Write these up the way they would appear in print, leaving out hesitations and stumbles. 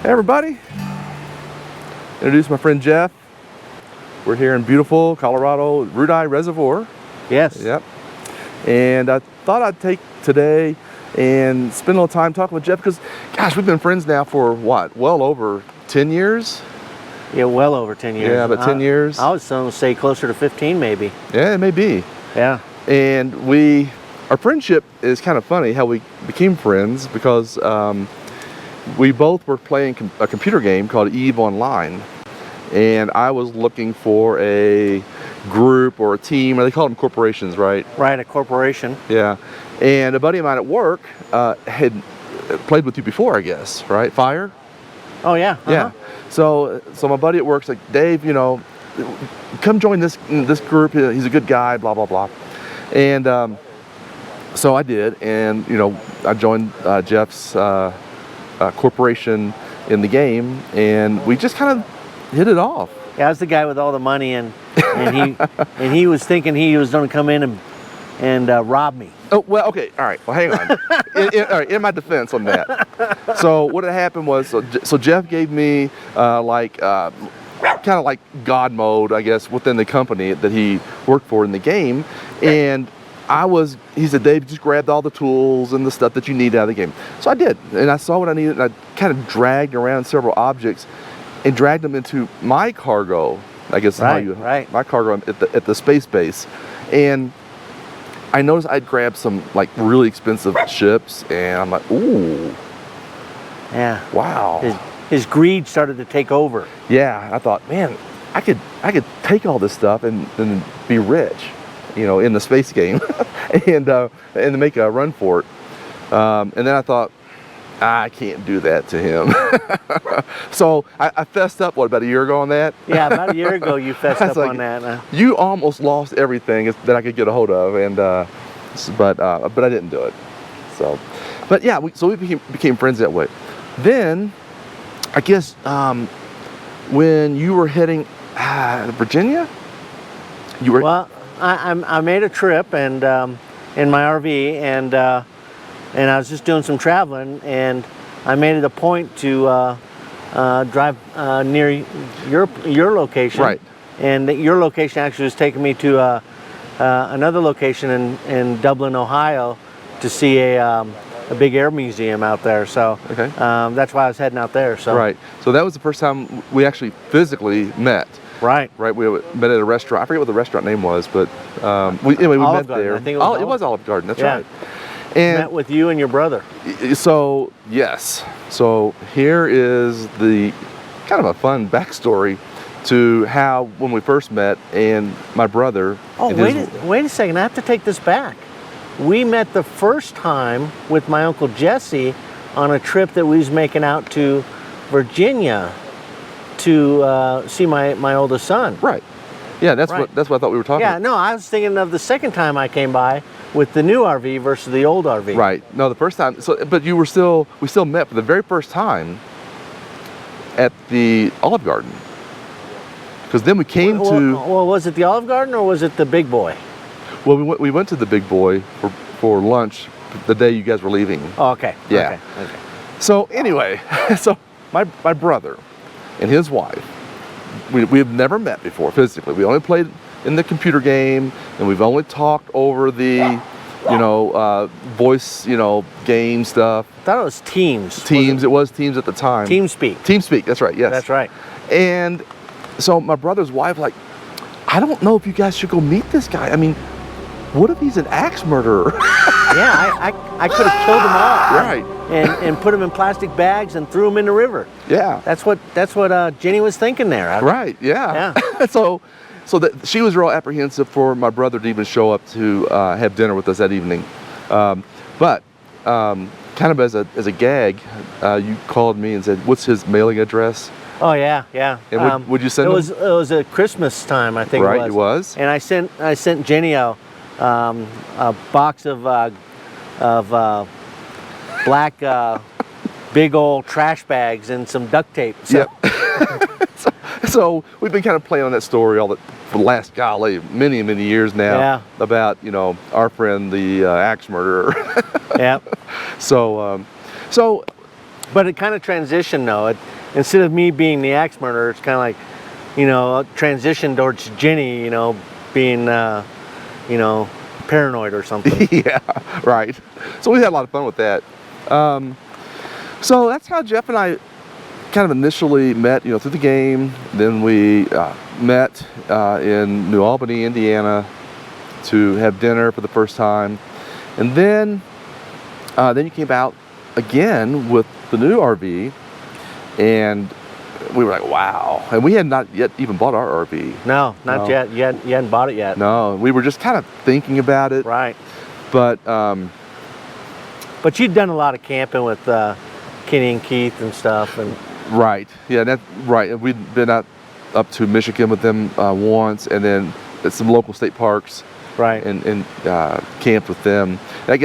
Hey everybody, introduce my friend Jeff. We're here in beautiful Colorado Ute Reservoir. Yes. Yep. And I thought I'd take today and spend a little time talking with Jeff because, gosh, we've been friends now for what? Well over 10 years? Yeah, well over 10 years. Yeah, about 10 years. I was going to say closer to 15 maybe. Yeah, it may be. Yeah. And our friendship is kind of funny how we became friends because we both were playing a computer game called EVE Online. And I was looking for a group or a team, or they call them corporations, right? Right, a corporation. Yeah. And a buddy of mine at work had played with you before, I guess, right? Fire? Oh, yeah. Yeah. So my buddy at work's like, Dave, you know, come join this group. He's a good guy, blah, blah, blah. And so I did. And, you know, I joined Jeff's corporation in the game, and we just kind of hit it off. Yeah, I was the guy with all the money, and he was thinking he was going to come in and rob me. Oh, well, okay, all right, well, hang on. All right, in my defense on that. So what had happened was, so Jeff gave me kind of like God mode, I guess, within the company that he worked for in the game. And he said, Dave, just grabbed all the tools and the stuff that you need out of the game. So I did, and I saw what I needed, and I kind of dragged around several objects and dragged them into my cargo, I guess my cargo at the space base. And I noticed I'd grabbed some like really expensive ships, and I'm like, ooh. Yeah. Wow. His greed started to take over. Yeah, I thought, man, I could take all this stuff and be rich, you know, in the space game, and make a run for it. And then I thought, I can't do that to him. So I fessed up, what, about a year ago on that? Yeah, about a year ago you fessed up on that. You almost lost everything that I could get a hold of, and but I didn't do it. So, but yeah, we became friends that way. Then, I guess when you were heading Virginia, you were. Well, I made a trip and in my RV, and I was just doing some traveling, and I made it a point to drive near your location. Right. And your location actually was taking me to another location in Dublin, Ohio, to see a big air museum out there. So okay. That's why I was heading out there. So right. So that was the first time we actually physically met. Right. Right. We met at a restaurant. I forget what the restaurant name was, but we Olive met Garden. there. I think it was Olive Garden. That's yeah. right. And met with you and your brother. So yes. So here is the kind of a fun backstory to how when we first met and my brother. Oh, wait a second. I have to take this back. We met the first time with my Uncle Jesse on a trip that we was making out to Virginia to see my oldest son. Right. Yeah, that's right. what I thought we were talking about. Yeah, no, I was thinking of the second time I came by with the new RV versus the old RV. Right. No, the first time. So, but we still met for the very first time at the Olive Garden. Because then we came to. Well, was it the Olive Garden or was it the Big Boy? Well, we went to the Big Boy for lunch the day you guys were leaving. Oh, okay. Yeah. Okay. So anyway, so my brother and his wife, we have never met before physically. We only played in the computer game, and we've only talked over the, voice, game stuff. I thought it was Teams. It was Teams at the time. TeamSpeak. TeamSpeak, that's right, yes. That's right. And so my brother's wife, like, I don't know if you guys should go meet this guy. I mean, what if he's an axe murderer? Yeah, I could have killed him all. Right. And put him in plastic bags and threw him in the river. Yeah. That's what Jenny was thinking there. Right, yeah. So that she was real apprehensive for my brother to even show up to have dinner with us that evening. But kind of as a gag, you called me and said, what's his mailing address? Oh yeah. And would you send him? It was a Christmas time, I think. Right, it was. And I sent Jenny a box of black big old trash bags and some duct tape. So. Yep. So we've been kind of playing on that story for the last, golly, many years now. Yeah. About our friend the axe murderer. Yeah. So. But it kind of transitioned though. instead of me being the axe murderer, it's kind of like, you know, transition towards Jenny, you know, being, you know, paranoid or something. Yeah, right. So we had a lot of fun with that. So that's how Jeff and I kind of initially met, you know, through the game. Then we met in New Albany, Indiana, to have dinner for the first time, and then you came out again with the new RV, and we were like, wow. And we had not yet even bought our RV. No, not yet. You hadn't bought it yet. No, we were just kind of thinking about it. Right. But you'd done a lot of camping with Kenny and Keith and stuff, and right, yeah, that's right. We'd been up to Michigan with them once, and then at some local state parks, right, and camped with them. That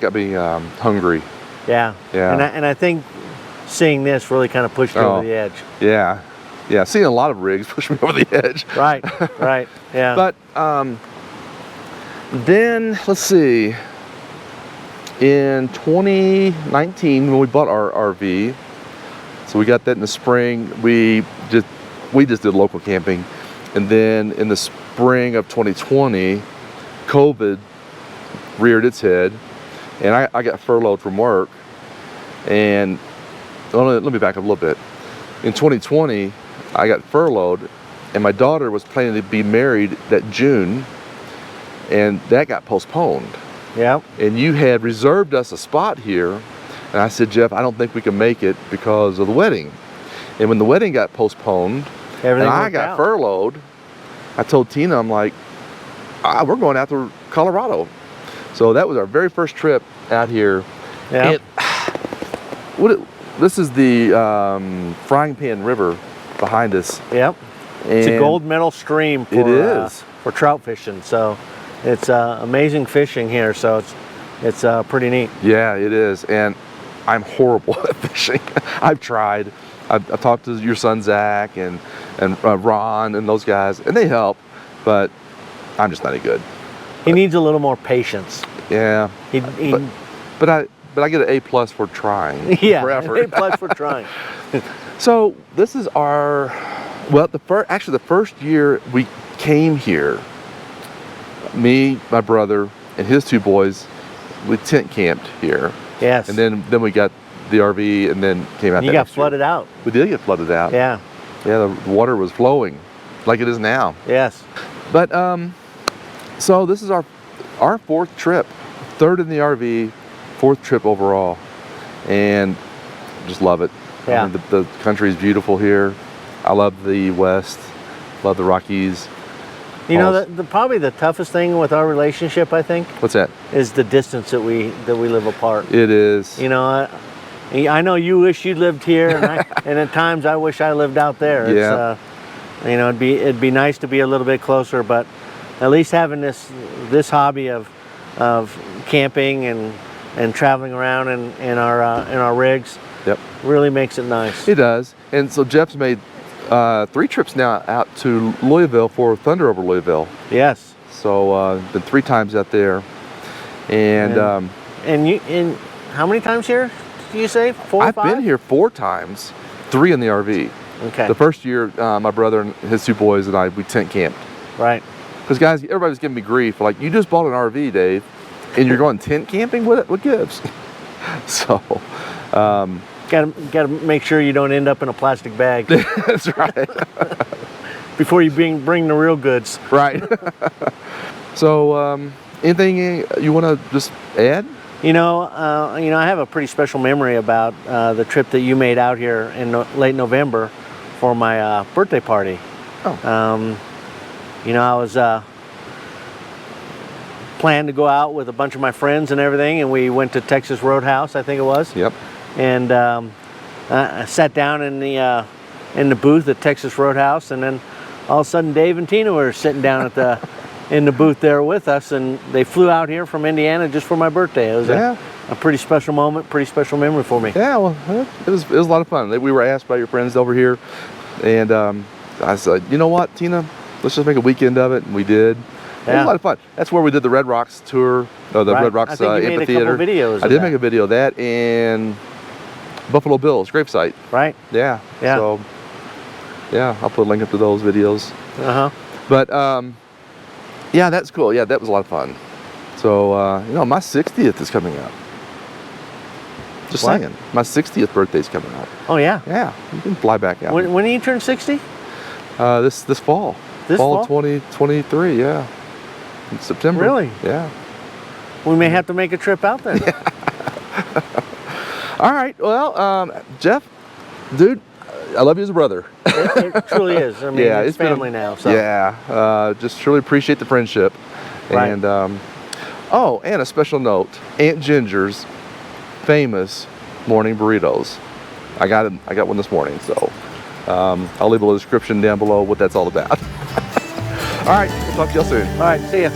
got me hungry. Yeah, yeah. And I think seeing this really kind of pushed me over the edge. Yeah, yeah. Seeing a lot of rigs pushed me over the edge. Right, right, yeah. But then let's see. In 2019, when we bought our RV, so we got that in the spring. We just did local camping, and then in the spring of 2020, COVID reared its head, and I got furloughed from work. And let me back up a little bit. In 2020, I got furloughed, and my daughter was planning to be married that June, and that got postponed. Yeah. And you had reserved us a spot here, and I said, Jeff, I don't think we can make it because of the wedding. And when the wedding got postponed, and I got furloughed, I told Tina, I'm like, we're going out to Colorado. So that was our very first trip out here. Yeah. This is the Frying Pan River behind us. Yep. It's a gold medal stream for trout fishing. So it's amazing fishing here. So it's pretty neat. Yeah, it is. And I'm horrible at fishing. I've tried. I've talked to your son Zach and Ron and those guys, and they help, but I'm just not any good. He needs a little more patience. Yeah. But I get an A+ for trying. Yeah, for effort. A+ for trying. So this is the first year we came here, me, my brother, and his two boys, we tent camped here. Yes. And then we got the RV, and then came out. You got flooded out. We did get flooded out. Yeah. Yeah, the water was flowing like it is now. Yes. But so this is our fourth trip, third in the RV, fourth trip overall, and just love it. Yeah. I mean, the country is beautiful here. I love the West, love the Rockies. You know, probably the toughest thing with our relationship, I think, What's that? is the distance that we live apart. It is. You know, I know you wish you lived here, and at times I wish I lived out there. Yeah. It's, you know, it'd be nice to be a little bit closer, but at least having this hobby of camping and traveling around in our rigs, Yep. really makes it nice. It does. And so Jeff's made 3 trips now out to Louisville for Thunder over Louisville. Yes. So been 3 times out there, and how many times here? Do you say 4 or 5? I've been here 4 times, 3 in the RV. Okay. The first year, my brother and his 2 boys and I, we tent camped. Right. Because guys, everybody was giving me grief, like, you just bought an RV, Dave, and you're going tent camping? What gives? So, Got to make sure you don't end up in a plastic bag. that's right. Before you bring the real goods. Right. So, anything you want to just add? You know, I have a pretty special memory about the trip that you made out here in late November for my birthday party. Oh. You know, I was planned to go out with a bunch of my friends and everything, and we went to Texas Roadhouse, I think it was. Yep. And I sat down in the booth at Texas Roadhouse, and then all of a sudden Dave and Tina were sitting down at in the booth there with us, and they flew out here from Indiana just for my birthday. It was a pretty special moment, pretty special memory for me. Yeah, well, it was a lot of fun. We were asked by your friends over here, and I said, you know what, Tina, let's just make a weekend of it, and we did. It was a lot of fun. That's where we did the Red Rocks tour, the Red Rocks I think you amphitheater. made a couple videos I did make a video of that, and Buffalo Bills gravesite. Right? Yeah. Yeah. So, yeah, I'll put a link up to those videos. Uh-huh. But yeah, that's cool. Yeah, that was a lot of fun. So you know, my 60th is coming up. Just What? saying, my 60th birthday is coming up. Oh, yeah. Yeah, you can fly back out. When do you turn 60? This fall. This fall? of 2023. Yeah. In September. Really? Yeah. We may have to make a trip out then. All right. Well, Jeff, dude, I love you as a brother. It truly is. I mean, Yeah, it's been a- family now. So. Yeah. Just truly appreciate the friendship. Right. And oh, and a special note: Aunt Ginger's famous morning burritos. I got one this morning, so I'll leave a little description down below what that's all about. All right, we'll talk to y'all soon. All right, see ya.